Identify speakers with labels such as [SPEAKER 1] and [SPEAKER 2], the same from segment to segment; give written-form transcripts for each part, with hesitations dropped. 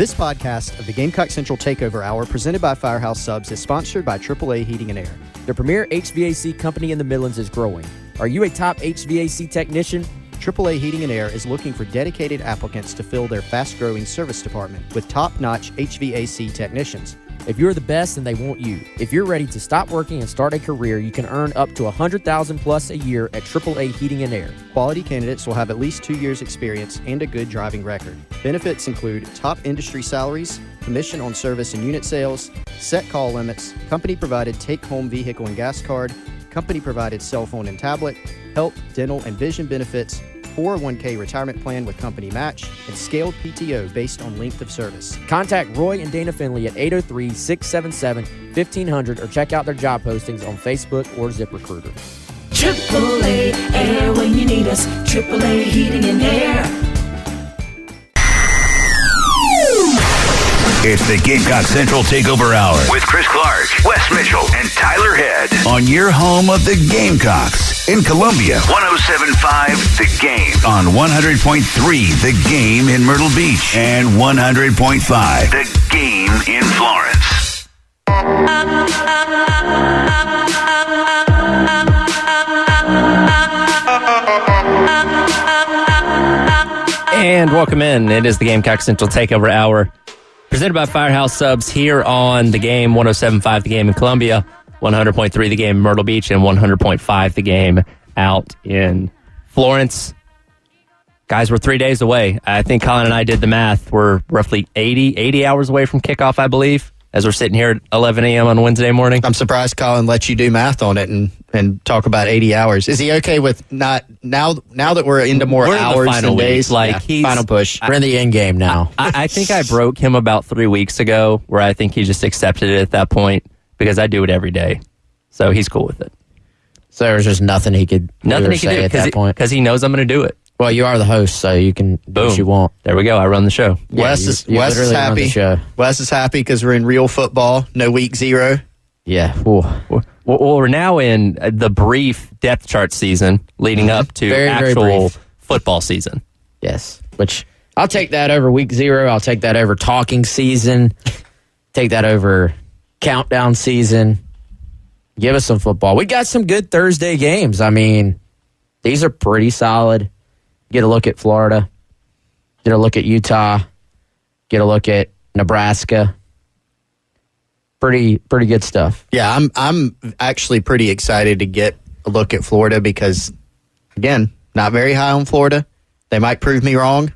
[SPEAKER 1] This podcast of the Gamecock Central Takeover Hour, presented by Firehouse Subs, is sponsored by AAA Heating and Air.
[SPEAKER 2] The premier HVAC company in the Midlands is growing. Are you a top HVAC technician?
[SPEAKER 1] AAA Heating and Air is looking for dedicated applicants to fill their fast-growing service department with top-notch HVAC technicians.
[SPEAKER 2] If you're the best, then they want you. If you're ready to stop working and start a career, you can earn up to $100,000 plus a year at AAA Heating and Air.
[SPEAKER 1] Quality candidates will have at least 2 years experience and a good driving record. Benefits include top industry salaries, commission on service and unit sales, set call limits, company-provided take-home vehicle and gas card, company-provided cell phone and tablet, health, dental, and vision benefits, 401k retirement plan with company match, and scaled PTO based on length of service.
[SPEAKER 2] Contact Roy and Dana Finley at 803-677-1500 or check out their job postings on Facebook or ZipRecruiter.
[SPEAKER 3] AAA Air when you need us. AAA Heating and Air.
[SPEAKER 4] It's the Gamecock Central Takeover Hour with Chris Clark, Wes Mitchell, and Tyler Head on your home of the Gamecocks in Columbia. 107.5 The Game on 100.3 The Game in Myrtle Beach and 100.5 The Game in Florence.
[SPEAKER 5] And welcome in. It is the Gamecock Central Takeover Hour, presented by Firehouse Subs here on The Game, 107.5 The Game in Columbia, 100.3 The Game in Myrtle Beach, and 100.5 The Game out in Florence. Guys, we're 3 days away. I think Colin and I did the math. We're roughly 80 hours away from kickoff, I believe, as we're sitting here at 11 a.m. on Wednesday morning.
[SPEAKER 1] I'm surprised Colin let you do math on it and talk about 80 hours. Is he okay with not now that we're into more hours and days?
[SPEAKER 5] He's
[SPEAKER 1] final push.
[SPEAKER 2] We're in the end game now.
[SPEAKER 5] I think I broke him about 3 weeks ago, where I think he just accepted it at that point because I do it every day. So he's cool with it.
[SPEAKER 2] So there's just nothing he could
[SPEAKER 5] do at that point because he knows I'm going to do it.
[SPEAKER 2] Well, you are the host, so you can do what you want.
[SPEAKER 5] There we go. I run the show.
[SPEAKER 1] Yeah, Wes is happy. Wes is happy because we're in real football. No week 0.
[SPEAKER 2] Yeah.
[SPEAKER 5] Well, we're now in the brief depth chart season leading up to actual football season.
[SPEAKER 2] Yes. Which I'll take that over week 0. I'll take that over talking season. Take that over countdown season. Give us some football. We got some good Thursday games. I mean, these are pretty solid. Get a look at Florida. Get a look at Utah. Get a look at Nebraska. Pretty good stuff.
[SPEAKER 1] Yeah, I'm actually pretty excited to get a look at Florida because, again, not very high on Florida. They might prove me wrong.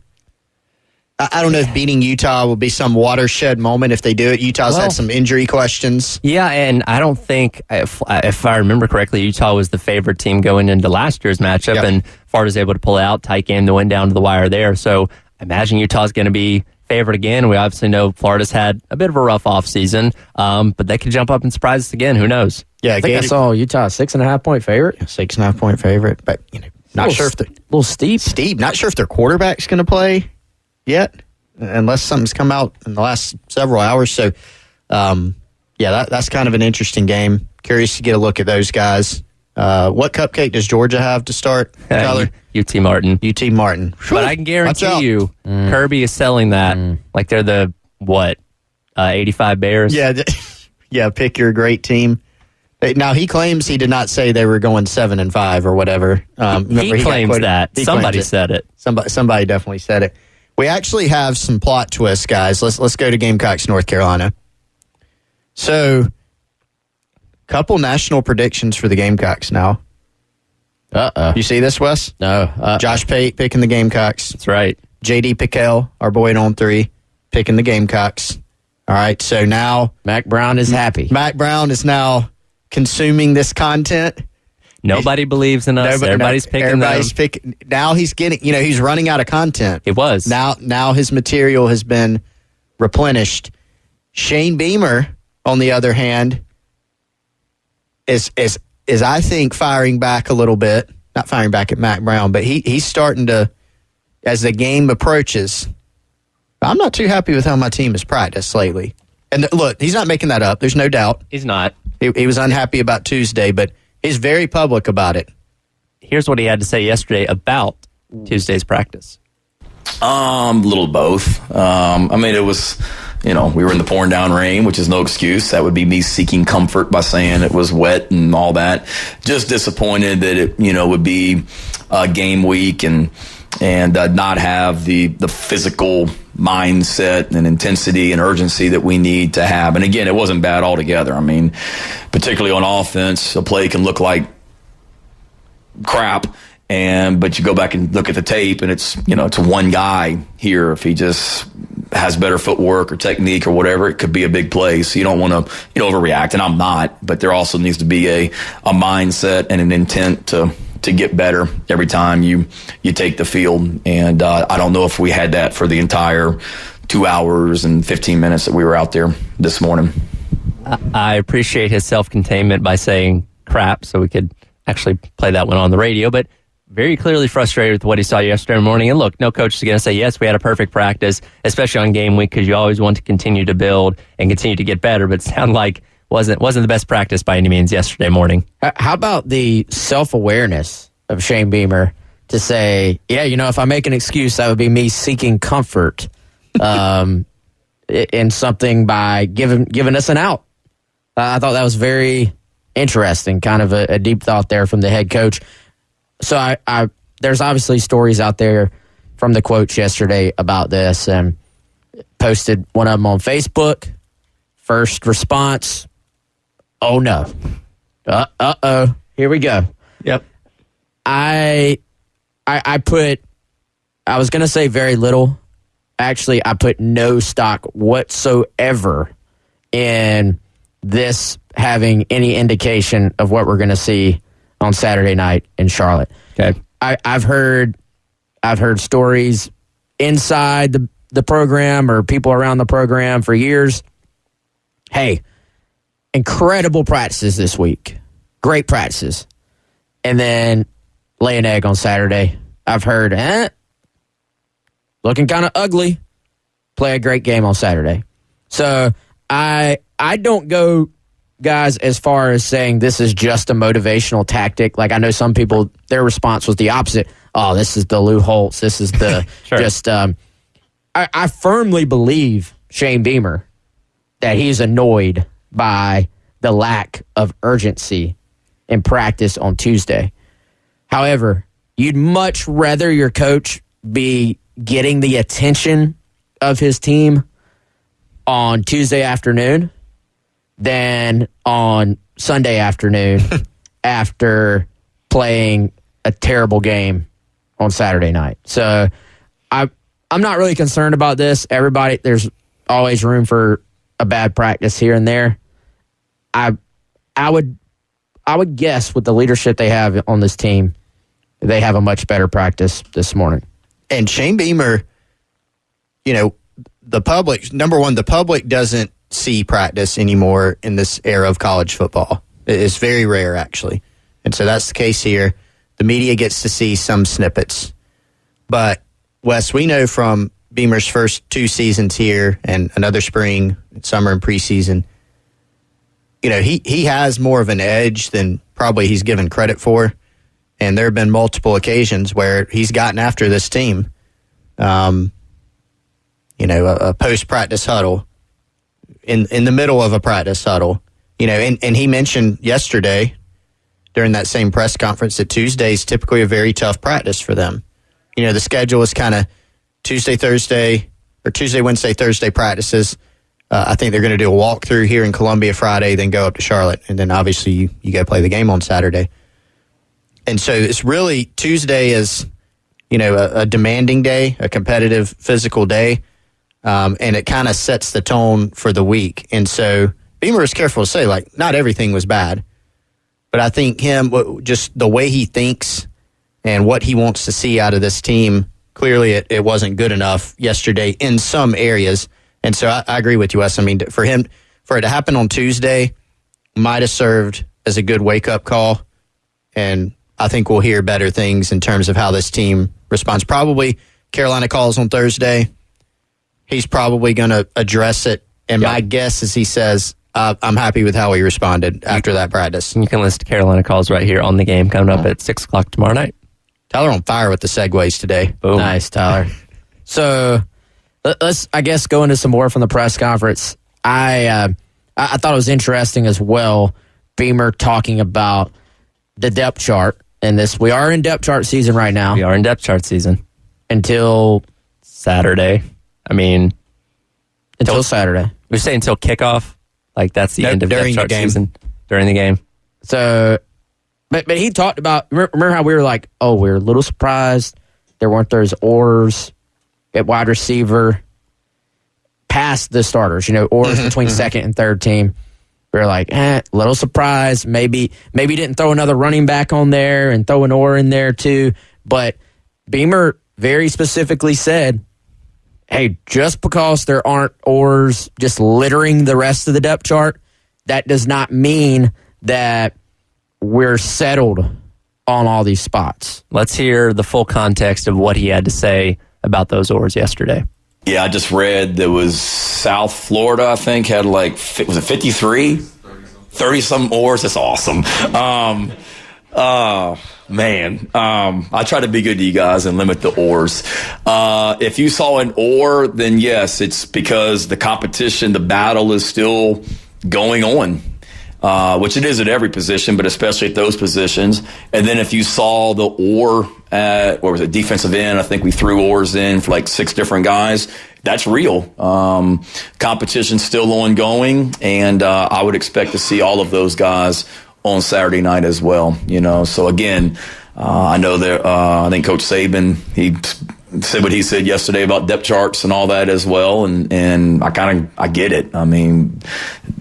[SPEAKER 1] I don't know if beating Utah will be some watershed moment if they do it. Utah's had some injury questions.
[SPEAKER 5] Yeah, and I don't think, if I remember correctly, Utah was the favorite team going into last year's matchup, and Florida's able to pull out, tight game to win down to the wire there. So I imagine Utah's going to be favored again. We obviously know Florida's had a bit of a rough offseason, but they could jump up and surprise us again. Who knows?
[SPEAKER 2] Yeah, I think I saw Utah 6.5-point favorite.
[SPEAKER 1] 6.5-point favorite, but not sure if they're
[SPEAKER 2] a little steep.
[SPEAKER 1] Not sure if their quarterback's going to play yet, unless something's come out in the last several hours. So, that's kind of an interesting game. Curious to get a look at those guys. What cupcake does Georgia have to start, Tyler?
[SPEAKER 5] UT Martin.
[SPEAKER 1] UT Martin.
[SPEAKER 5] But I can guarantee you, Kirby is selling that like they're the, 85 Bears?
[SPEAKER 1] Yeah, pick your great team. Now, he claims he did not say they were going 7-5 or whatever.
[SPEAKER 5] He claims that. Somebody said it.
[SPEAKER 1] Somebody definitely said it. We actually have some plot twists, guys. Let's go to Gamecocks, North Carolina. So, couple national predictions for the Gamecocks now. You see this, Wes?
[SPEAKER 2] No.
[SPEAKER 1] Josh Pate picking the Gamecocks.
[SPEAKER 5] That's right.
[SPEAKER 1] J.D. Pickell, our boy at On 3, picking the Gamecocks. All right, so now
[SPEAKER 2] Mac Brown is happy.
[SPEAKER 1] Mac Brown is now consuming this content.
[SPEAKER 5] Nobody believes in us. Everybody's picking them.
[SPEAKER 1] Now he's getting, he's running out of content.
[SPEAKER 5] It was.
[SPEAKER 1] Now his material has been replenished. Shane Beamer, on the other hand, is I think firing back a little bit. Not firing back at Mac Brown, but he's starting to, as the game approaches, I'm not too happy with how my team has practiced lately. And look, he's not making that up. There's no doubt.
[SPEAKER 5] He's not.
[SPEAKER 1] He was unhappy about Tuesday, but he's very public about it.
[SPEAKER 5] Here's what he had to say yesterday about Tuesday's practice.
[SPEAKER 6] A little both. I mean, it was, we were in the pouring down rain, which is no excuse. That would be me seeking comfort by saying it was wet and all that. Just disappointed that it, would be game week and not have the physical mindset and intensity and urgency that we need to have. And again, it wasn't bad altogether. I mean, particularly on offense, a play can look like crap. But you go back and look at the tape, and it's one guy here. If he just has better footwork or technique or whatever, it could be a big play. So you don't want to overreact, and I'm not. But there also needs to be a mindset and an intent to get better every time you take the field. And I don't know if we had that for the entire 2 hours and 15 minutes that we were out there this morning.
[SPEAKER 5] I appreciate his self-containment by saying crap, so we could actually play that one on the radio, but very clearly frustrated with what he saw yesterday morning. And look, no coach is going to say, yes, we had a perfect practice, especially on game week, because you always want to continue to build and continue to get better. But it sounded like wasn't the best practice by any means yesterday morning.
[SPEAKER 2] How about the self-awareness of Shane Beamer to say, yeah, if I make an excuse, that would be me seeking comfort in something by giving us an out. I thought that was very interesting, kind of a deep thought there from the head coach. So I there's obviously stories out there from the quotes yesterday about this, and posted one of them on Facebook. First response, oh no. Uh-oh. Here we go.
[SPEAKER 1] Yep.
[SPEAKER 2] I was going to say very little. Actually, I put no stock whatsoever in this having any indication of what we're going to see on Saturday night in Charlotte.
[SPEAKER 5] Okay.
[SPEAKER 2] I've heard stories inside the program or people around the program for years. Hey, incredible practices this week. Great practices. And then lay an egg on Saturday. I've heard, looking kind of ugly. Play a great game on Saturday. So I don't go, guys, as far as saying this is just a motivational tactic. Like, I know some people, their response was the opposite. Oh, this is the Lou Holtz. This is the
[SPEAKER 5] sure.
[SPEAKER 2] I firmly believe Shane Beamer that he's annoyed by the lack of urgency in practice on Tuesday. However, you'd much rather your coach be getting the attention of his team on Tuesday afternoon than on Sunday afternoon after playing a terrible game on Saturday night. So I'm not really concerned about this. Everybody, there's always room for a bad practice here and there. I would guess with the leadership they have on this team, they have a much better practice this morning.
[SPEAKER 1] And Shane Beamer, the public, number one, the public doesn't see practice anymore in this era of college football. It's very rare, actually. And so that's the case here. The media gets to see some snippets. But, Wes, we know from Beamer's first 2 seasons here and another spring, summer, and preseason, he has more of an edge than probably he's given credit for. And there have been multiple occasions where he's gotten after this team. A post-practice huddle, in the middle of a practice huddle. And he mentioned yesterday during that same press conference that Tuesday is typically a very tough practice for them. The schedule is kind of Tuesday, Wednesday, Thursday practices. I think they're going to do a walkthrough here in Columbia Friday, then go up to Charlotte, and then obviously you got to play the game on Saturday. And so it's really Tuesday is, a demanding day, a competitive, physical day, and it kind of sets the tone for the week. And so Beamer is careful to say, not everything was bad, but I think just the way he thinks and what he wants to see out of this team, clearly it wasn't good enough yesterday in some areas. And so I agree with you, Wes. I mean, for it to happen on Tuesday might have served as a good wake-up call, and I think we'll hear better things in terms of how this team responds. Probably Carolina calls on Thursday. He's probably going to address it, and my guess is he says, I'm happy with how he responded after that practice.
[SPEAKER 5] You can listen to Carolina calls right here on the game coming up at 6 o'clock tomorrow night.
[SPEAKER 1] Tyler on fire with the segues today.
[SPEAKER 2] Boom. Nice, Tyler. So let's, I guess, go into some more from the press conference. I thought it was interesting as well, Beamer talking about the depth chart. And we are in depth chart season right now.
[SPEAKER 5] We are in depth chart season.
[SPEAKER 2] Until
[SPEAKER 5] Saturday.
[SPEAKER 2] Until Saturday.
[SPEAKER 5] We say until kickoff. Like, that's the end of depth chart season. During the game.
[SPEAKER 2] So, but he talked about, remember how we were like, oh, we're a little surprised there weren't those oars at wide receiver past the starters, oars between second and third team. We were like, little surprised. Maybe didn't throw another running back on there and throw an oar in there too. But Beamer very specifically said, hey, just because there aren't oars just littering the rest of the depth chart, that does not mean that we're settled on all these spots.
[SPEAKER 5] Let's hear the full context of what he had to say about those oars yesterday.
[SPEAKER 6] Yeah, I just read there was South Florida, I think, had was it 53? 30-some oars. That's awesome. Man, I try to be good to you guys and limit the oars. If you saw an oar, then yes, it's because the competition, the battle is still going on. Which it is at every position, but especially at those positions. And then if you saw the oar at, defensive end, I think we threw oars in for like 6 different guys. That's real. Competition's still ongoing, and I would expect to see all of those guys on Saturday night as well. So again, I know that I think Coach Saban, he said what he said yesterday about depth charts and all that as well, and I get it. I mean,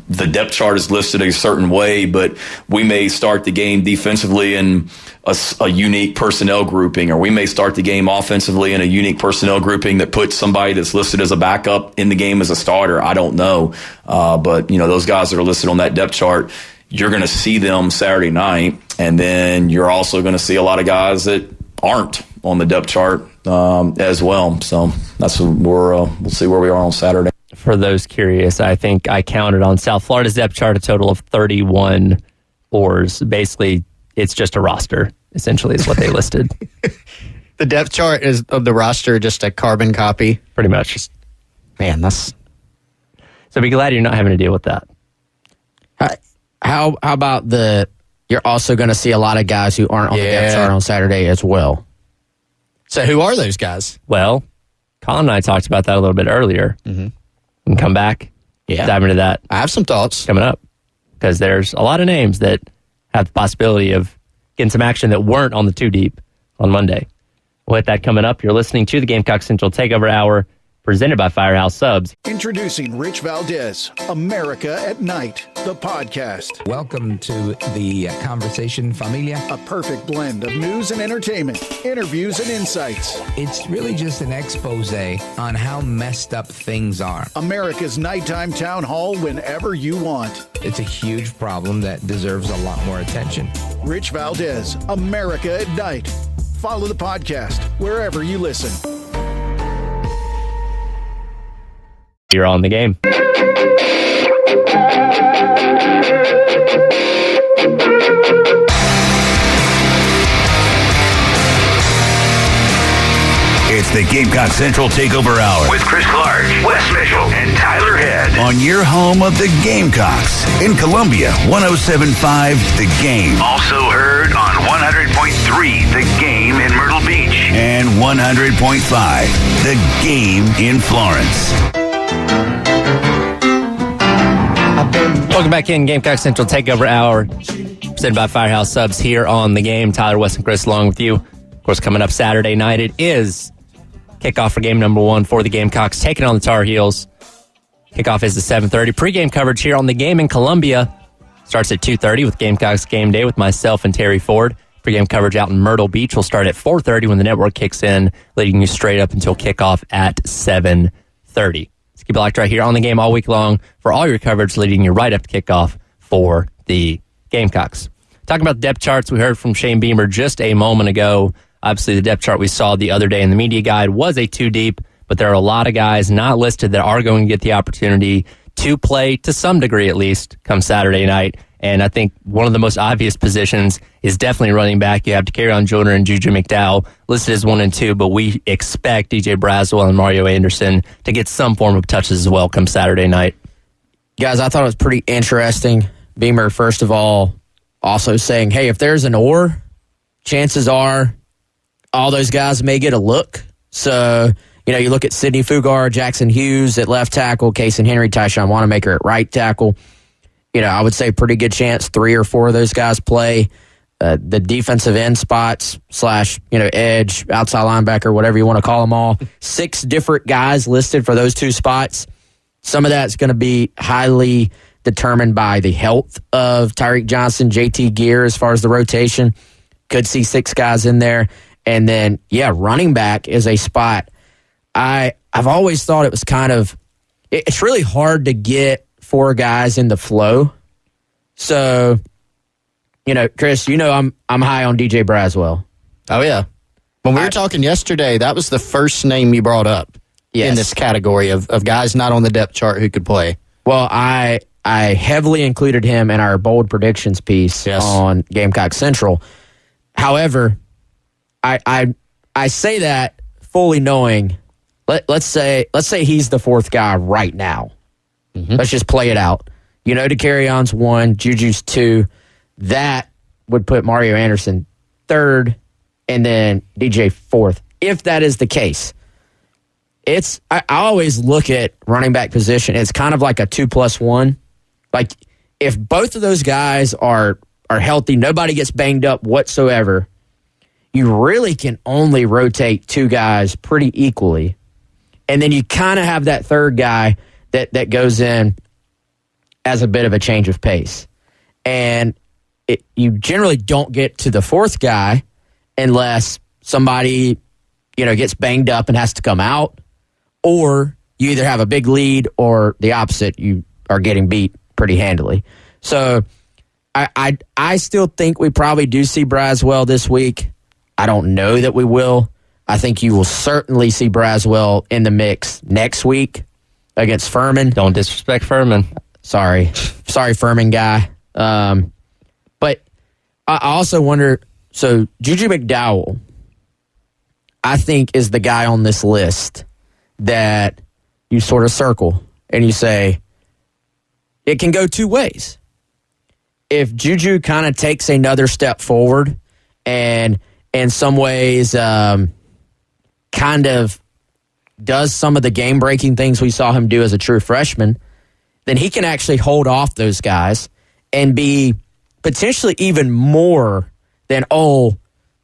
[SPEAKER 6] the depth chart is listed a certain way, but we may start the game defensively in a unique personnel grouping, or we may start the game offensively in a unique personnel grouping that puts somebody that's listed as a backup in the game as a starter. I don't know, but those guys that are listed on that depth chart, you're going to see them Saturday night, and then you're also going to see a lot of guys that aren't on the depth chart as well. So that's we'll see where we are on Saturday.
[SPEAKER 5] For those curious, I think I counted on South Florida's depth chart a total of 31 oars. Basically, it's just a roster, essentially, is what they listed.
[SPEAKER 1] The depth chart is of the roster just a carbon copy?
[SPEAKER 5] Pretty much.
[SPEAKER 1] Man, that's...
[SPEAKER 5] So be glad you're not having to deal with that.
[SPEAKER 2] How about you're also going to see a lot of guys who aren't on the depth chart on Saturday as well.
[SPEAKER 1] So who are those guys?
[SPEAKER 5] Well, Colin and I talked about that a little bit earlier. Mm-hmm. We can come back, dive into that.
[SPEAKER 1] I have some thoughts.
[SPEAKER 5] Coming up. Because there's a lot of names that have the possibility of getting some action that weren't on the 2 deep on Monday. We'll hit that coming up. You're listening to the Gamecock Central Takeover Hour, presented by Firehouse Subs.
[SPEAKER 7] Introducing Rich Valdez, America at Night, the podcast.
[SPEAKER 8] Welcome to the Conversation Familia.
[SPEAKER 7] A perfect blend of news and entertainment, interviews and insights.
[SPEAKER 8] It's really just an expose on how messed up things are.
[SPEAKER 7] America's nighttime town hall whenever you want.
[SPEAKER 8] It's a huge problem that deserves a lot more attention.
[SPEAKER 7] Rich Valdez, America at Night. Follow the podcast wherever you listen.
[SPEAKER 5] You're on the game.
[SPEAKER 4] It's the Gamecock Central Takeover Hour with Chris Clark, Wes Mitchell, and Tyler Head on your home of the Gamecocks in Columbia, 107.5 The Game. Also heard on 100.3 The Game in Myrtle Beach and 100.5 The Game in Florence.
[SPEAKER 5] Welcome back in Gamecock Central Takeover Hour, presented by Firehouse Subs here on The Game. Tyler, Wes, and Chris along with you. Of course, coming up Saturday night, it is kickoff for game number 1 for the Gamecocks, taking on the Tar Heels. Kickoff is at 7:30. Pre-game coverage here on The Game in Columbia starts at 2:30 with Gamecocks Game Day with myself and Terry Ford. Pre-game coverage out in Myrtle Beach will start at 4:30 when the network kicks in, leading you straight up until kickoff at 7:30. Keep it locked right here on The Game all week long for all your coverage, leading you right up to kickoff for the Gamecocks. Talking about depth charts, we heard from Shane Beamer just a moment ago. Obviously, the depth chart we saw the other day in the media guide was a 2 deep, but there are a lot of guys not listed that are going to get the opportunity to play, to some degree at least, come Saturday night. And I think one of the most obvious positions is definitely running back. You have Takarion Joyner and Juju McDowell listed as 1 and 2, but we expect DJ Braswell and Mario Anderson to get some form of touches as well come Saturday night.
[SPEAKER 2] Guys, I thought it was pretty interesting. Beamer, first of all, also saying, hey, if there's an or, chances are all those guys may get a look. So, you look at Sidney Fugar, Jackson Hughes at left tackle, Kason Henry, Tyshawn Wanamaker at right tackle. I would say pretty good chance 3 or 4 of those guys play the defensive end spots / edge, outside linebacker, whatever you want to call them all. 6 different guys listed for those 2 spots. Some of that's going to be highly determined by the health of Tyreek Johnson, JT Gear as far as the rotation. Could see 6 guys in there. And then, running back is a spot. I've always thought it was it's really hard to get 4 guys in the flow. So, Chris, I'm high on DJ Braswell.
[SPEAKER 1] Oh, yeah. When we were talking yesterday, that was the first name you brought up in this category of guys not on the depth chart who could play.
[SPEAKER 2] Well, I heavily included him in our bold predictions piece on Gamecock Central. However, I say that fully knowing, let's say he's the 4th guy right now. Mm-hmm. Let's just play it out. Dakarion's 1, Juju's 2. That would put Mario Anderson 3rd, and then DJ 4th. If that is the case, I always look at running back position. It's kind of like a 2+1. Like if both of those guys are healthy, nobody gets banged up whatsoever, you really can only rotate 2 guys pretty equally. And then you kind of have that 3rd guy that goes in as a bit of a change of pace. And you generally don't get to the 4th guy unless somebody, gets banged up and has to come out, or you either have a big lead or the opposite, you are getting beat pretty handily. So I still think we probably do see Braswell this week. I don't know that we will. I think you will certainly see Braswell in the mix next week against Furman.
[SPEAKER 5] Don't disrespect Furman.
[SPEAKER 2] Sorry, Furman guy. But I also wonder, so Juju McDowell, I think, is the guy on this list that you sort of circle and you say, it can go 2 ways. If Juju kind of takes another step forward and in some ways kind of does some of the game-breaking things we saw him do as a true freshman, then he can actually hold off those guys and be potentially even more than,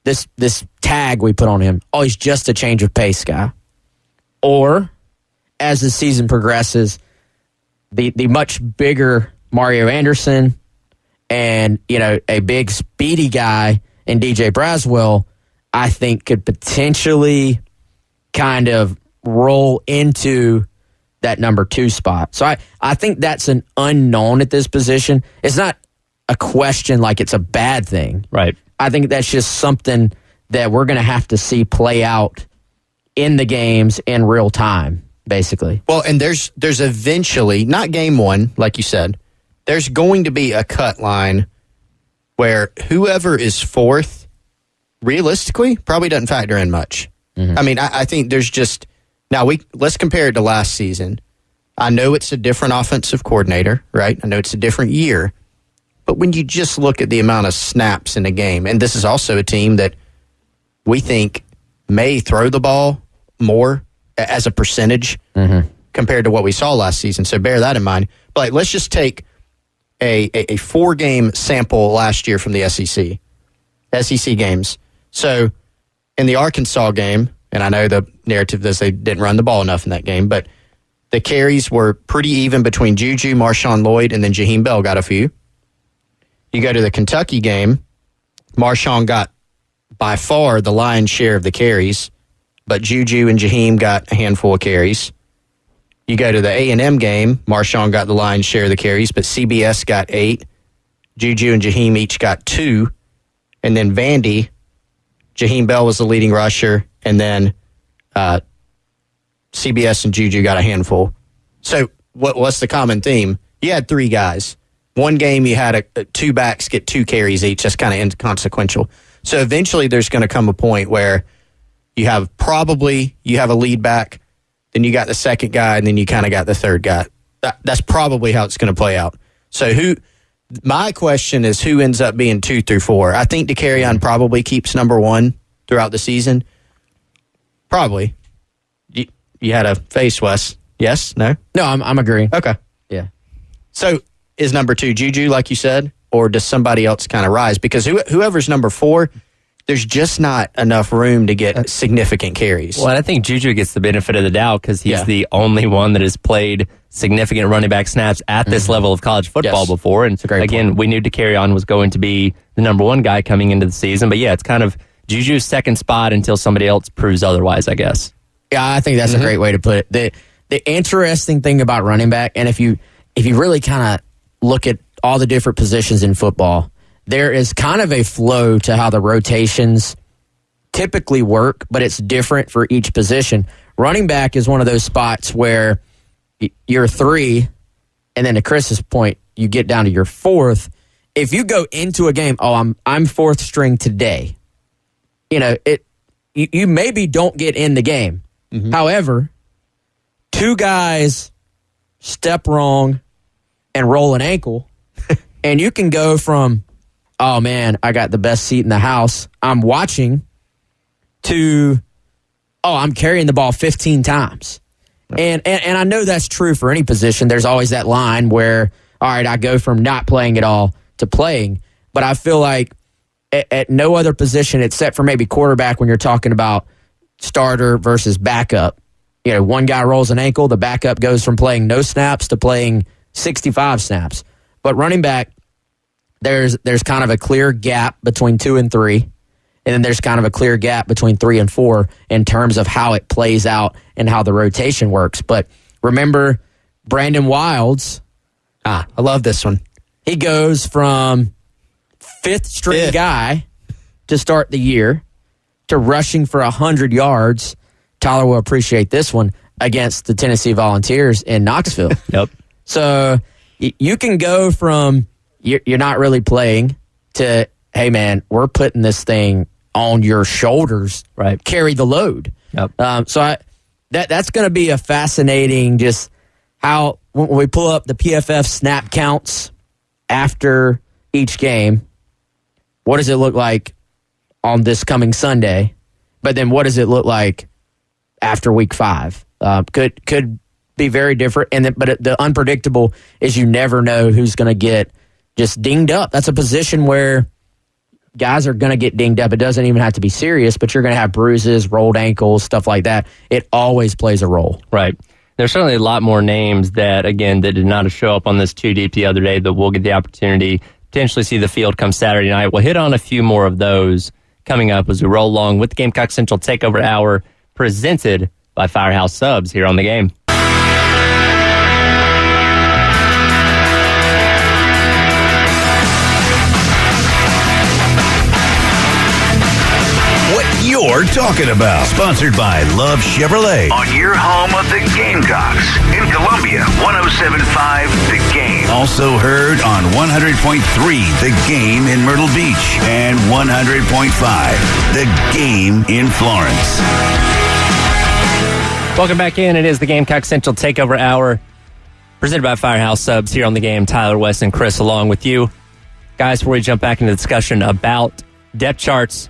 [SPEAKER 2] this tag we put on him. Oh, he's just a change of pace guy. Or, as the season progresses, the much bigger Mario Anderson and, a big speedy guy in DJ Braswell, I think could potentially kind of roll into that number 2 spot. So I think that's an unknown at this position. It's not a question like it's a bad thing.
[SPEAKER 5] Right.
[SPEAKER 2] I think that's just something that we're going to have to see play out in the games in real time, basically.
[SPEAKER 1] Well, and there's eventually, not game 1, like you said, there's going to be a cut line where whoever is 4th, realistically, probably doesn't factor in much. Mm-hmm. I mean, I think there's just, now let's compare it to last season. I know it's a different offensive coordinator, right? I know it's a different year. But when you just look at the amount of snaps in a game, and this is also a team that we think may throw the ball more as a percentage compared to what we saw last season. So bear that in mind. But let's just take a 4-game sample last year from the SEC games. So in the Arkansas game, and I know the narrative is they didn't run the ball enough in that game, but the carries were pretty even between Juju, Marshawn Lloyd, and then Jaheim Bell got a few. You go to the Kentucky game, Marshawn got by far the lion's share of the carries, but Juju and Jaheim got a handful of carries. You go to the A&M game, Marshawn got the lion's share of the carries, but CBS got 8. Juju and Jaheim each got 2. And then Vandy, Jaheim Bell was the leading rusher, and then CBS and Juju got a handful. So what's the common theme? You had 3 guys. One game you had two backs get 2 carries each. That's kind of inconsequential. So eventually there's going to come a point where you have a lead back, then you got the second guy, and then you kind of got the third guy. That's probably how it's going to play out. So my question is who ends up being 2 through 4? I think DeCarrion probably keeps number 1 throughout the season. Probably. You had a face, Wes. Yes? No?
[SPEAKER 2] No, I'm agreeing.
[SPEAKER 1] Okay.
[SPEAKER 2] Yeah.
[SPEAKER 1] So is number 2 Juju, like you said, or does somebody else kind of rise? Because whoever's number 4, there's just not enough room to get significant carries.
[SPEAKER 5] Well, I think Juju gets the benefit of the doubt because he's the only one that has played significant running back snaps at this level of college football before. And again, we knew DeCarrion was going to be the number 1 guy coming into the season. But yeah, it's kind of Juju's second spot until somebody else proves otherwise, I guess.
[SPEAKER 2] Yeah, I think that's a great way to put it. The interesting thing about running back, and if you really kind of look at all the different positions in football, there is kind of a flow to how the rotations typically work, but it's different for each position. Running back is one of those spots where you're 3, and then to Chris's point, you get down to your 4th. If you go into a game, I'm 4th string today, you maybe don't get in the game. Mm-hmm. However, 2 guys step wrong and roll an ankle, and you can go from, oh man, I got the best seat in the house, I'm watching, to, I'm carrying the ball 15 times. And I know that's true for any position. There's always that line where, all right, I go from not playing at all to playing. But I feel like at no other position except for maybe quarterback when you're talking about starter versus backup. One guy rolls an ankle, the backup goes from playing no snaps to playing 65 snaps. But running back, there's kind of a clear gap between 2 and 3, and then there's kind of a clear gap between 3 and 4 in terms of how it plays out and how the rotation works. But remember, Brandon Wilds.
[SPEAKER 1] I love this one.
[SPEAKER 2] He goes from 5th string guy to start the year to rushing for 100 yards. Tyler will appreciate this one against the Tennessee Volunteers in Knoxville.
[SPEAKER 5] Yep.
[SPEAKER 2] So you can go from you're not really playing to, hey, man, we're putting this thing on your shoulders.
[SPEAKER 5] Right.
[SPEAKER 2] Carry the load.
[SPEAKER 5] Yep.
[SPEAKER 2] That's going to be a fascinating just how when we pull up the PFF snap counts after each game, what does it look like on this coming Sunday? But then what does it look like after week 5? Could be very different. But the unpredictable is you never know who's going to get just dinged up. That's a position where guys are going to get dinged up. It doesn't even have to be serious, but you're going to have bruises, rolled ankles, stuff like that. It always plays a role.
[SPEAKER 5] Right. There's certainly a lot more names that did not show up on this 2 Deep the other day that we'll get the opportunity to potentially see the field come Saturday night. We'll hit on a few more of those coming up as we roll along with the Gamecock Central Takeover Hour presented by Firehouse Subs here on the game.
[SPEAKER 4] You're talking about. Sponsored by Love Chevrolet. On your home of the Gamecocks. In Columbia, 107.5 The Game. Also heard on 100.3 The Game in Myrtle Beach. And 100.5 The Game in Florence.
[SPEAKER 5] Welcome back in. It is the Gamecock Central Takeover Hour. Presented by Firehouse Subs here on the game. Tyler, Wes, and Chris along with you. Guys, before we jump back into the discussion about depth charts,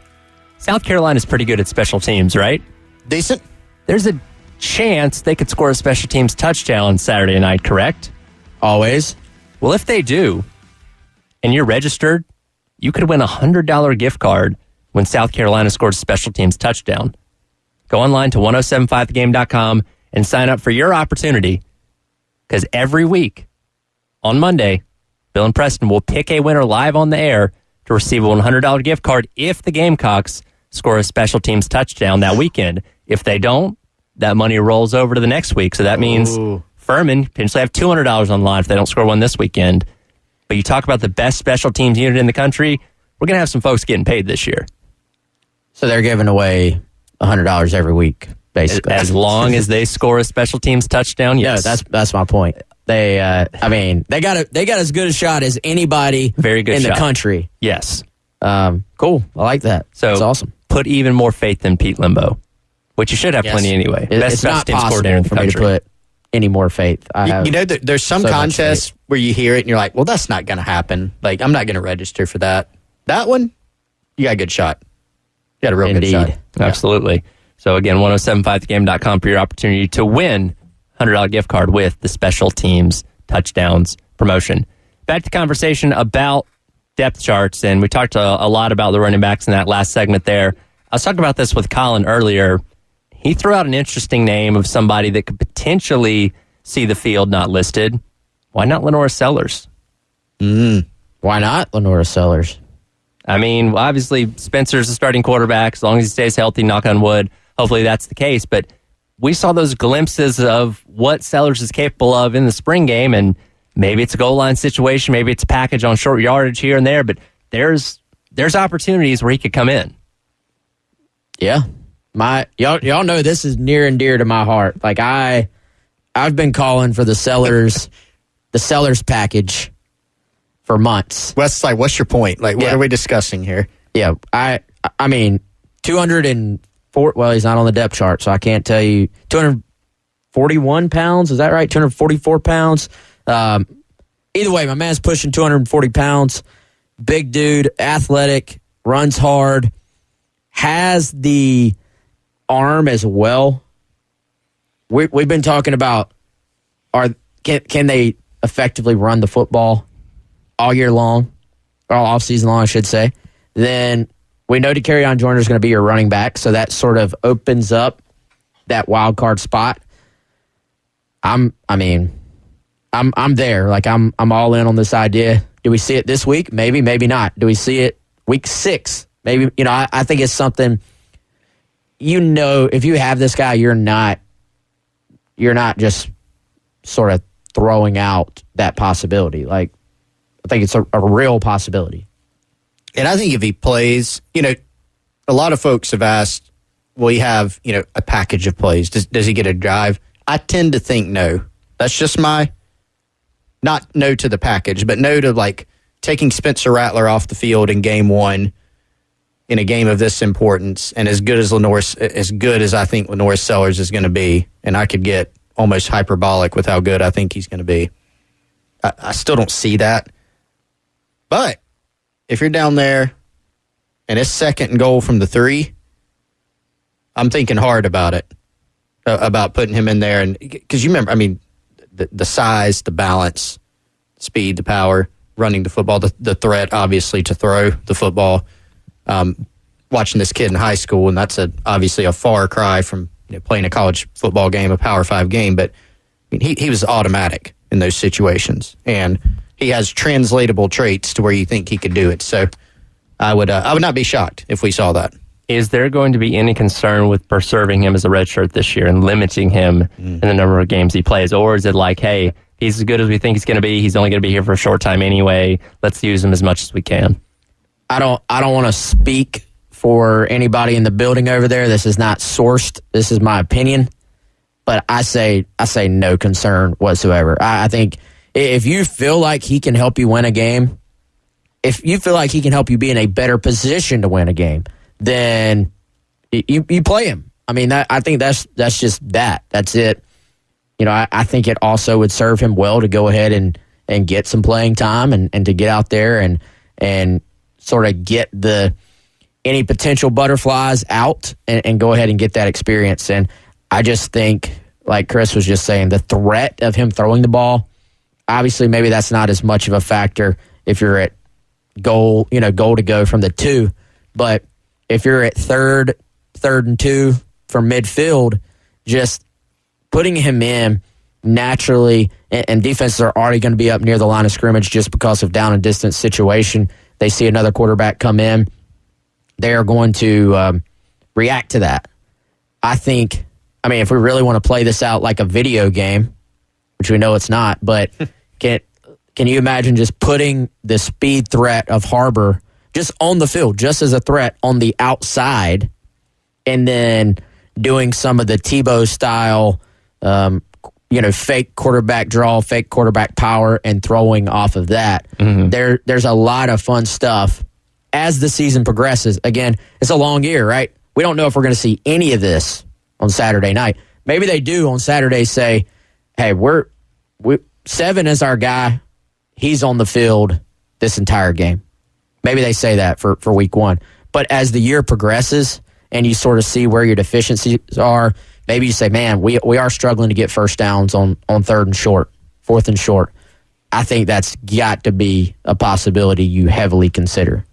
[SPEAKER 5] South Carolina's pretty good at special teams, right?
[SPEAKER 1] Decent.
[SPEAKER 5] There's a chance they could score a special teams touchdown Saturday night, correct?
[SPEAKER 2] Always.
[SPEAKER 5] Well, if they do, and you're registered, you could win a $100 gift card when South Carolina scores a special teams touchdown. Go online to 1075thegame.com and sign up for your opportunity, because every week on Monday, Bill and Preston will pick a winner live on the air to receive a $100 gift card if the Gamecocks score a special teams touchdown that weekend. If they don't, that money rolls over to the next week. So that means Furman potentially have $200 on the line if they don't score one this weekend. But you talk about the best special teams unit in the country, we're going to have some folks getting paid this year.
[SPEAKER 2] So they're giving away $100 every week, basically.
[SPEAKER 5] As long as they score a special teams touchdown, yes.
[SPEAKER 2] No, that's my point. They got as good a shot as anybody
[SPEAKER 5] Very good
[SPEAKER 2] in
[SPEAKER 5] shot.
[SPEAKER 2] the country.
[SPEAKER 5] Yes.
[SPEAKER 2] Cool. I like that.
[SPEAKER 5] So
[SPEAKER 2] that's awesome.
[SPEAKER 5] Put even more faith in Pete Limbo, which you should have
[SPEAKER 2] Yes.
[SPEAKER 5] plenty anyway.
[SPEAKER 2] It's not possible for me to put any more faith.
[SPEAKER 1] There's some
[SPEAKER 2] so much
[SPEAKER 1] contests
[SPEAKER 2] faith.
[SPEAKER 1] where you hear it and you're like, well, that's not going to happen. Like, I'm not going to register for that. That one, you got a good shot. You got a real
[SPEAKER 2] Indeed.
[SPEAKER 1] good shot.
[SPEAKER 5] Absolutely. So again, 1075thegame.com for your opportunity to win $100 gift card with the special teams touchdowns promotion. Back to conversation about depth charts, and we talked a lot about the running backs in that last segment there. I was talking about this with Colin earlier. He threw out an interesting name of somebody that could potentially see the field not listed. Why not Lenora Sellers?
[SPEAKER 2] Why not Lenora Sellers?
[SPEAKER 5] I mean, obviously, Spencer's the starting quarterback. As long as he stays healthy, knock on wood, hopefully that's the case. But we saw those glimpses of what Sellers is capable of in the spring game, and maybe it's a goal line situation, maybe it's a package on short yardage here and there, but there's opportunities where he could come in.
[SPEAKER 2] Yeah. Y'all know this is near and dear to my heart. Like I've been calling for the Sellers package for months.
[SPEAKER 1] Wes, like, what's your point? Like, what are we discussing here?
[SPEAKER 2] Yeah, I mean 204. Well, he's not on the depth chart, so I can't tell you. 241 pounds. Is that right? 244 pounds. Either way, my man's pushing 240 pounds. Big dude, athletic, runs hard, has the arm as well. We've been talking about can they effectively run the football all year long, or all off-season long, I should say. Then we know DeCarrion Joyner is going to be your running back, so that sort of opens up that wild card spot. I'm there. Like I'm all in on this idea. Do we see it this week? Maybe, maybe not. Do we see it week 6? Maybe. I think it's something. If you have this guy, you're not just sort of throwing out that possibility. Like, I think it's a real possibility.
[SPEAKER 1] And I think if he plays, a lot of folks have asked, will he have, a package of plays? Does he get a drive? I tend to think no. That's just not no to the package, but no to, like, taking Spencer Rattler off the field in game 1 in a game of this importance, and as good as I think Lenora Sellers is going to be, and I could get almost hyperbolic with how good I think he's going to be. I still don't see that. But if you're down there and it's 2nd and goal from the 3, I'm thinking hard about it, about putting him in there. And because you remember, the size, the balance, speed, the power, running the football, the threat, obviously, to throw the football. Watching this kid in high school, and that's obviously a far cry from playing a college football game, a Power 5 game, but he was automatic in those situations, and he has translatable traits to where you think he could do it. So I would not be shocked if we saw that.
[SPEAKER 5] Is there going to be any concern with preserving him as a redshirt this year and limiting him in the number of games he plays? Or is it like, hey, he's as good as we think he's going to be. He's only going to be here for a short time anyway. Let's use him as much as we can.
[SPEAKER 2] I don't want to speak for anybody in the building over there. This is not sourced. This is my opinion. But I say no concern whatsoever. I think if you feel like he can help you win a game, if you feel like he can help you be in a better position to win a game, then you play him. I think that's just that. That's it. I think it also would serve him well to go ahead and get some playing time and to get out there and sort of get any potential butterflies out and go ahead and get that experience. And I just think, like Chris was just saying, the threat of him throwing the ball, obviously maybe that's not as much of a factor if you're at goal to go from the 2. But if you're at third and 2 from midfield, just putting him in naturally, and defenses are already going to be up near the line of scrimmage just because of down and distance situation. They see another quarterback come in, they are going to react to that. I think, if we really want to play this out like a video game, which we know it's not, but can you imagine just putting the speed threat of Harbor just on the field, just as a threat on the outside, and then doing some of the Tebow style fake quarterback draw, fake quarterback power, and throwing off of that. There's a lot of fun stuff as the season progresses. Again, it's a long year, right? We don't know if we're going to see any of this on Saturday night. Maybe they do on Saturday say, hey, Seven is our guy. He's on the field this entire game. Maybe they say that for week one. But as the year progresses and you sort of see where your deficiencies are, maybe you say, man, we are struggling to get first downs on third and short, fourth and short. I think that's got to be a possibility you heavily consider.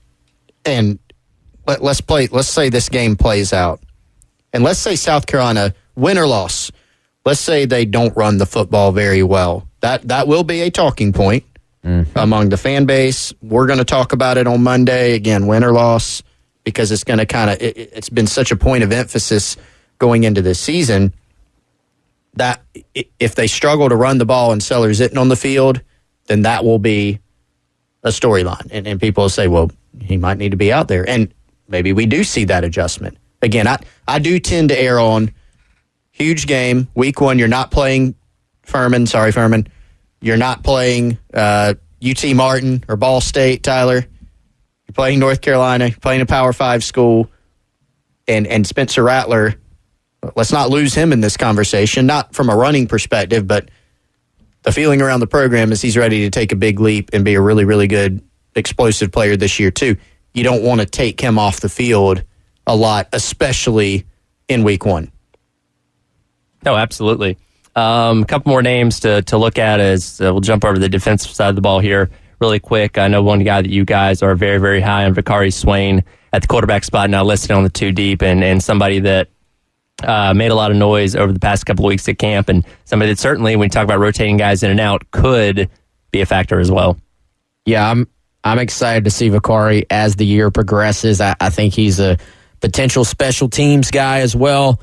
[SPEAKER 1] And let's say this game plays out. And let's say South Carolina, win or loss, let's say they don't run the football very well. That will be a talking point among the fan base. We're going to talk about it on Monday, again, win or loss, because it's going to it's been such a point of emphasis going into this season that if they struggle to run the ball and Sellers isn't on the field, then that will be a storyline. And people will say, well, he might need to be out there. And maybe we do see that adjustment. Again, I do tend to err on huge game. Week one, you're not playing Furman. Sorry, Furman. You're not playing UT Martin or Ball State, Tyler. You're playing North Carolina. You're playing a Power 5 school. And Spencer Rattler, let's not lose him in this conversation, not from a running perspective, but the feeling around the program is he's ready to take a big leap and be a really, really good, explosive player this year, too. You don't want to take him off the field a lot, especially in week one.
[SPEAKER 5] No, absolutely. A couple more names to look at as we'll jump over to the defensive side of the ball here really quick. I know one guy that you guys are very, very high on, Vicari Swain, at the quarterback spot, now listed on the 2 deep, and somebody that made a lot of noise over the past couple of weeks at camp, and somebody that certainly, when you talk about rotating guys in and out, could be a factor as well.
[SPEAKER 2] Yeah, I'm excited to see Vicari as the year progresses. I think he's a potential special teams guy as well.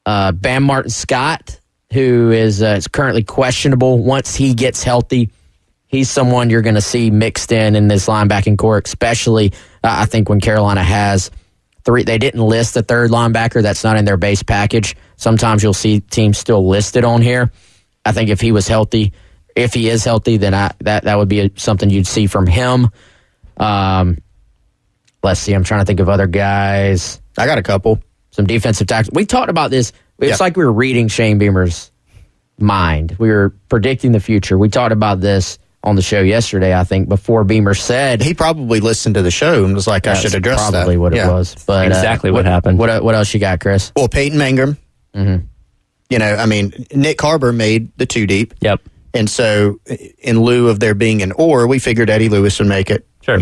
[SPEAKER 2] Bam Martin Scott, who is currently questionable. Once he gets healthy, he's someone you're going to see mixed in this linebacking core, especially I think when Carolina has 3. They didn't list the third linebacker. That's not in their base package. Sometimes you'll see teams still listed on here. I think if he is healthy, then that would be something you'd see from him. Let's see. I'm trying to think of other guys.
[SPEAKER 1] I got a couple.
[SPEAKER 2] Some defensive tackles. We talked about this. It's like we were reading Shane Beamer's mind. We were predicting the future. We talked about this on the show yesterday, I think, before Beamer said.
[SPEAKER 1] He probably listened to the show and was like, I should address that.
[SPEAKER 2] Probably what it was. But
[SPEAKER 5] exactly what happened.
[SPEAKER 2] What else you got, Chris?
[SPEAKER 1] Well, Peyton Mangrum. Nick Harbour made the 2 deep.
[SPEAKER 5] Yep.
[SPEAKER 1] And so in lieu of there being an or, we figured Eddie Lewis would make it.
[SPEAKER 5] Sure.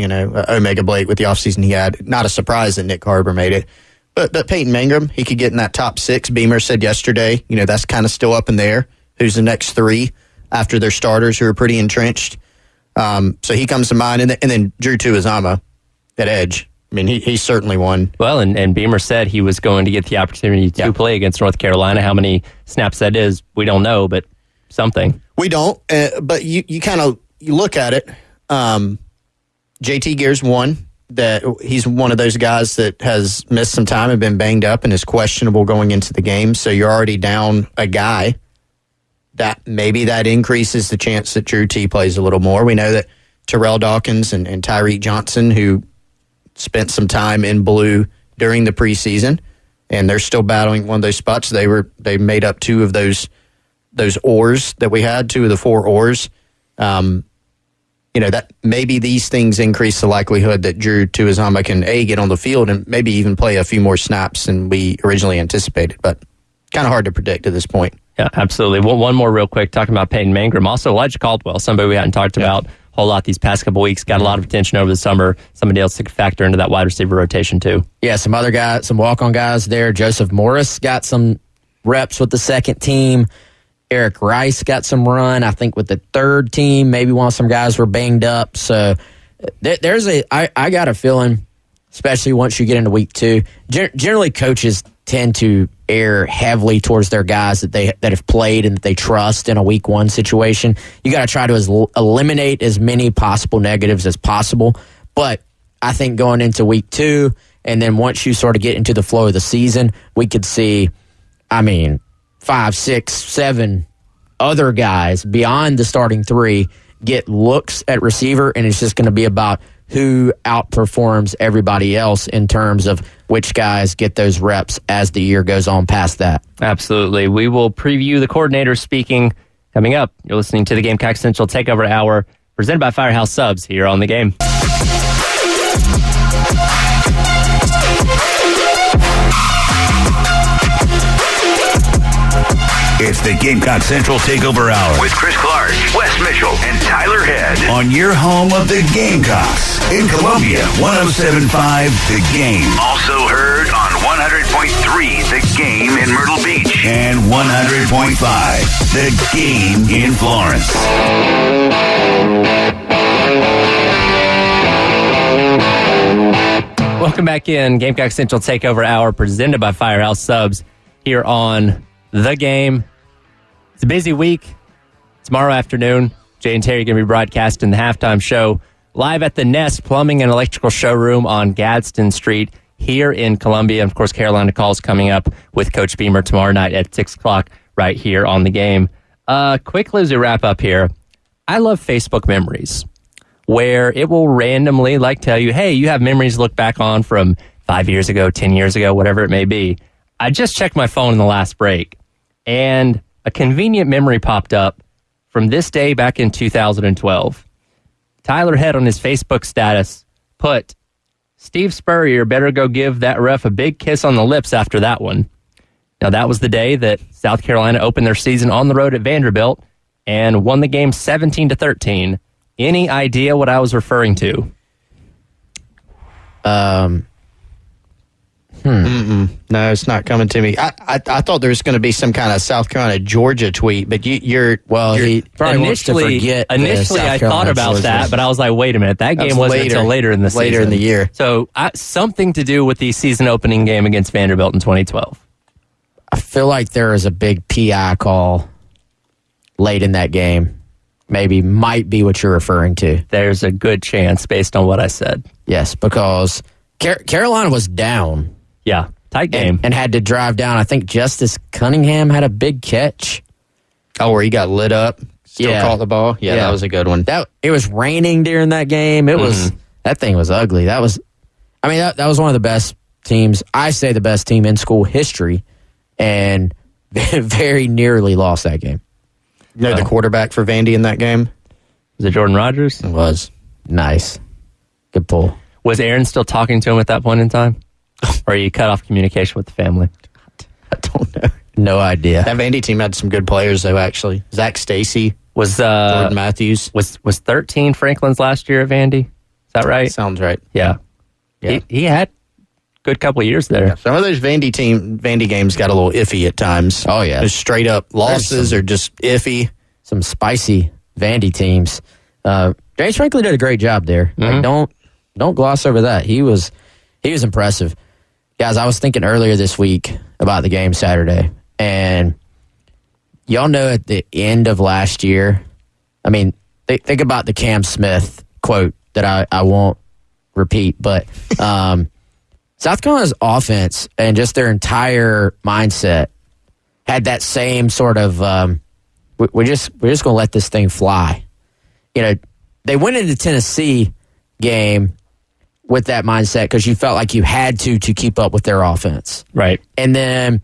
[SPEAKER 1] Omega Blake with the offseason he had. Not a surprise that Nick Harbour made it. But Peyton Mangrum, he could get in that top 6. Beamer said yesterday, that's kind of still up in there. Who's the next 3 after their starters who are pretty entrenched? So he comes to mind. And then Drew Tuizama at edge. I mean, he's certainly one.
[SPEAKER 5] Well, and Beamer said he was going to get the opportunity to play against North Carolina. How many snaps that is, we don't know, but something.
[SPEAKER 1] We don't, but you kind of look at it. JT Gear's one. That he's one of those guys that has missed some time and been banged up and is questionable going into the game. So you're already down a guy. That maybe that increases the chance that Drew T plays a little more. We know that Terrell Dawkins and Tyreek Johnson, who spent some time in blue during the preseason, and they're still battling one of those spots. They made up 2 of those oars that we had, 2 of the 4 oars. That maybe these things increase the likelihood that Drew Tuizama can get on the field and maybe even play a few more snaps than we originally anticipated. But kind of hard to predict at this point.
[SPEAKER 5] Yeah, absolutely. Well, one more real quick, talking about Peyton Mangrum. Also, Elijah Caldwell, somebody we hadn't talked about a whole lot these past couple weeks. Got a lot of attention over the summer. Somebody else to factor into that wide receiver rotation, too.
[SPEAKER 2] Yeah, some other guys, some walk-on guys there. Joseph Morris got some reps with the second team. Eric Rice got some run, I think, with the third team. Maybe while some guys were banged up. So I got a feeling, especially once you get into week 2, generally coaches tend to err heavily towards their guys that have played and that they trust in a week 1 situation. You got to try to eliminate as many possible negatives as possible. But I think going into week 2, and then once you sort of get into the flow of the season, we could see, 5, 6, 7 other guys beyond the starting three get looks at receiver, and it's just going to be about who outperforms everybody else in terms of which guys get those reps as the year goes on past that.
[SPEAKER 5] Absolutely. We will preview the coordinator speaking coming up. You're listening to the Gamecock Central Takeover Hour, presented by Firehouse Subs here on The Game.
[SPEAKER 4] It's the Gamecock Central Takeover Hour with Chris Clark, Wes Mitchell, and Tyler Head on your home of the Gamecocks in Columbia, 107.5 The Game. Also heard on 100.3 The Game in Myrtle Beach and 100.5 The Game in Florence.
[SPEAKER 5] Welcome back in. Gamecock Central Takeover Hour presented by Firehouse Subs here on The Game. It's a busy week. Tomorrow afternoon, Jay and Terry are going to be broadcasting the halftime show live at the Nest Plumbing and Electrical Showroom on Gadsden Street here in Columbia. And of course, Carolina Calls coming up with Coach Beamer tomorrow night at 6 o'clock right here on The Game. Quickly as we wrap up here, I love Facebook memories, where it will randomly tell you, hey, you have memories to look back on from 5 years ago, 10 years ago, whatever it may be. I just checked my phone in the last break, and a convenient memory popped up from this day back in 2012. Tyler Head on his Facebook status put, Steve Spurrier better go give that ref a big kiss on the lips after that one. Now, that was the day that South Carolina opened their season on the road at Vanderbilt and won the game 17-13. Any idea what I was referring to?
[SPEAKER 1] No, it's not coming to me. I thought there was going to be some kind of South Carolina Georgia tweet, but you're
[SPEAKER 2] he probably wants to forget.
[SPEAKER 5] Initially, I thought about that, but I was like, wait a minute, that game wasn't until later in the season.
[SPEAKER 1] Later in the year.
[SPEAKER 5] So something to do with the season opening game against Vanderbilt in 2012.
[SPEAKER 2] I feel like there was a big PI call late in that game. Might be what you're referring to.
[SPEAKER 5] There's a good chance based on what I said.
[SPEAKER 2] Yes, because Carolina was down.
[SPEAKER 5] Yeah, tight game.
[SPEAKER 2] And had to drive down. I think Justice Cunningham had a big catch.
[SPEAKER 1] Oh, where he got lit up? Still caught the ball? Yeah, that was a good one.
[SPEAKER 2] It was raining during that game. It was that thing was ugly. That was one of the best teams. I say the best team in school history, and very nearly lost that game.
[SPEAKER 1] You know the quarterback for Vandy in that game?
[SPEAKER 5] Was it Jordan Rogers?
[SPEAKER 2] It was. Nice. Good pull.
[SPEAKER 5] Was Aaron still talking to him at that point in time? Or you cut off communication with the family?
[SPEAKER 1] I don't know.
[SPEAKER 2] No idea.
[SPEAKER 1] That Vandy team had some good players, though, actually. Zach Stacy.
[SPEAKER 5] Was
[SPEAKER 1] Jordan Matthews.
[SPEAKER 5] Was 13 Franklin's last year at Vandy? Is that right?
[SPEAKER 1] Sounds right.
[SPEAKER 5] Yeah. He had a good couple of years there.
[SPEAKER 1] Yeah, some of those Vandy games got a little iffy at times.
[SPEAKER 2] Oh, yeah.
[SPEAKER 1] Just straight up losses or just iffy.
[SPEAKER 2] Some spicy Vandy teams. James Franklin did a great job there. Like, don't gloss over that. He was impressive. Guys, I was thinking earlier this week about the game Saturday, and y'all know at the end of last year, I mean, think about the Cam Smith quote that I won't repeat, but South Carolina's offense and just their entire mindset had that same sort of we're just going to let this thing fly. You know, they went into Tennessee game with that mindset because you felt like you had to keep up with their offense.
[SPEAKER 5] Right.
[SPEAKER 2] And then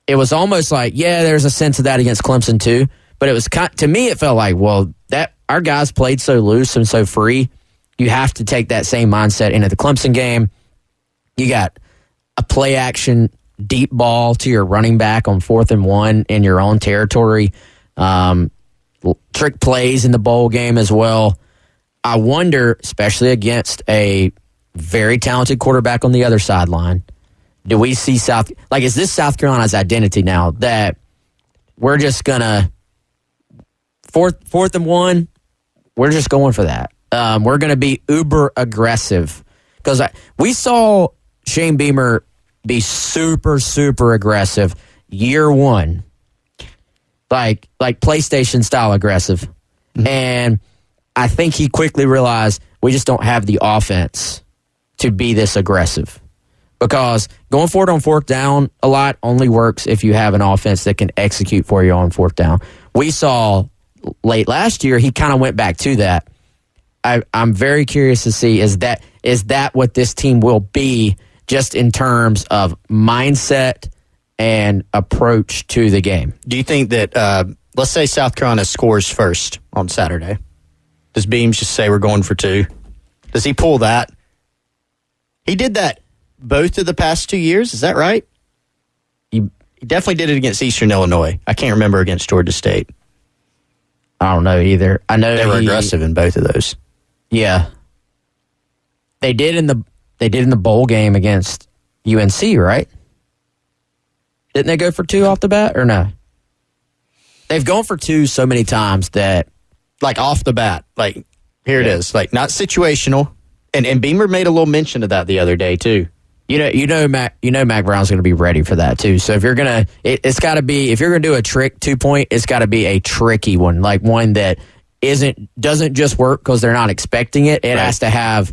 [SPEAKER 2] it was almost like, there's a sense of that against Clemson too, but it was to me it felt like, well, that our guys played so loose and so free, you have to take that same mindset into the Clemson game. You got a play action deep ball to your running back on 4th and 1 in your own territory. Trick plays in the bowl game as well. I wonder, especially against a very talented quarterback on the other sideline, do we see is this South Carolina's identity now that we're just gonna 4th and 1, we're just going for that. We're gonna be uber aggressive because we saw Shane Beamer be super, super aggressive year one, like PlayStation style aggressive, and I think he quickly realized we just don't have the offense to be this aggressive because going for it on 4th down a lot only works if you have an offense that can execute for you on 4th down. we saw late last year, he kind of went back to that. I'm very curious to see, is that what this team will be just in terms of mindset and approach to the game?
[SPEAKER 1] Do you think that, let's say South Carolina scores first on Saturday. Does Beams just say we're going for 2? Does he pull that? He did that both of the past 2 years. Is that right? He definitely did it against Eastern Illinois. I can't remember against Georgia State.
[SPEAKER 2] I don't know either. I know
[SPEAKER 1] they were aggressive in both of those.
[SPEAKER 2] Yeah, they did in the bowl game against UNC, right? Didn't they go for 2 off the bat or no? They've gone for 2 so many times that,
[SPEAKER 1] like off the bat, like here it is, like not situational. And Beamer made a little mention of that the other day too.
[SPEAKER 2] You know, Mac Brown's going to be ready for that too. So if you're gonna, it's got to be, if you're going to do a trick 2-point, it's got to be a tricky one, like one that doesn't just work because they're not expecting it. It has to have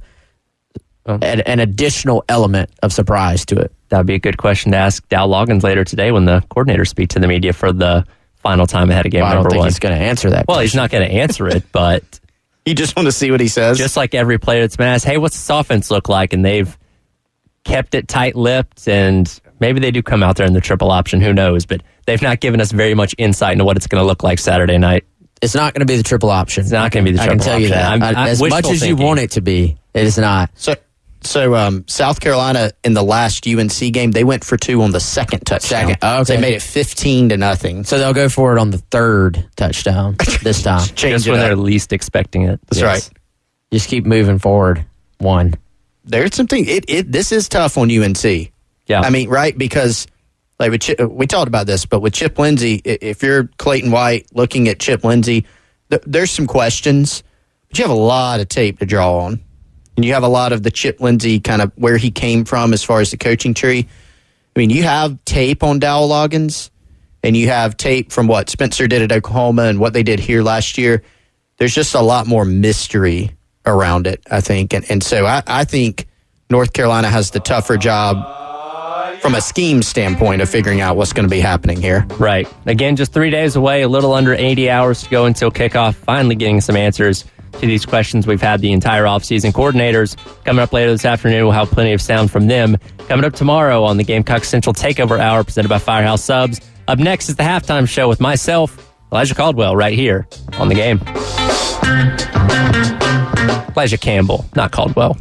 [SPEAKER 2] an additional element of surprise to it.
[SPEAKER 5] That would be a good question to ask Dow Loggins later today when the coordinators speak to the media for the final time ahead of game number 1.
[SPEAKER 2] I don't think he's going to answer that.
[SPEAKER 5] Well, he's not going to answer it, but
[SPEAKER 1] you just want to see what he says.
[SPEAKER 5] Just like every player that's been asked, hey, what's this offense look like? And they've kept it tight-lipped, and maybe they do come out there in the triple option. Who knows? But they've not given us very much insight into what it's going to look like Saturday night.
[SPEAKER 2] It's not going to be the triple option.
[SPEAKER 5] It's not going to be the triple option.
[SPEAKER 2] I can tell you that. As much as you want it to be, it is not.
[SPEAKER 1] So South Carolina in the last UNC game, they went for 2 on the second touchdown.
[SPEAKER 2] Okay.
[SPEAKER 1] They made it 15-0.
[SPEAKER 2] So they'll go for it on the 3rd touchdown this time.
[SPEAKER 5] Just when they're least expecting it.
[SPEAKER 1] That's right.
[SPEAKER 2] Just keep moving forward. 1.
[SPEAKER 1] There's something. This is tough on UNC.
[SPEAKER 5] Yeah.
[SPEAKER 1] I mean, right? Because like we talked about this, but with Chip Lindsey, if you're Clayton White looking at Chip Lindsey, there's some questions, but you have a lot of tape to draw on. And you have a lot of the Chip Lindsey kind of where he came from as far as the coaching tree. I mean, you have tape on Dow Loggins, and you have tape from what Spencer did at Oklahoma and what they did here last year. There's just a lot more mystery around it, I think. And so I think North Carolina has the tougher job from a scheme standpoint of figuring out what's going to be happening here.
[SPEAKER 5] Right. Again, just 3 days away, a little under 80 hours to go until kickoff, finally getting some answers to these questions we've had the entire offseason. Coordinators coming up later this afternoon. We'll have plenty of sound from them. Coming up tomorrow on the Gamecock Central Takeover Hour presented by Firehouse Subs. Up next is the halftime show with myself, Elijah Caldwell, right here on The Game. Elijah Campbell, not Caldwell.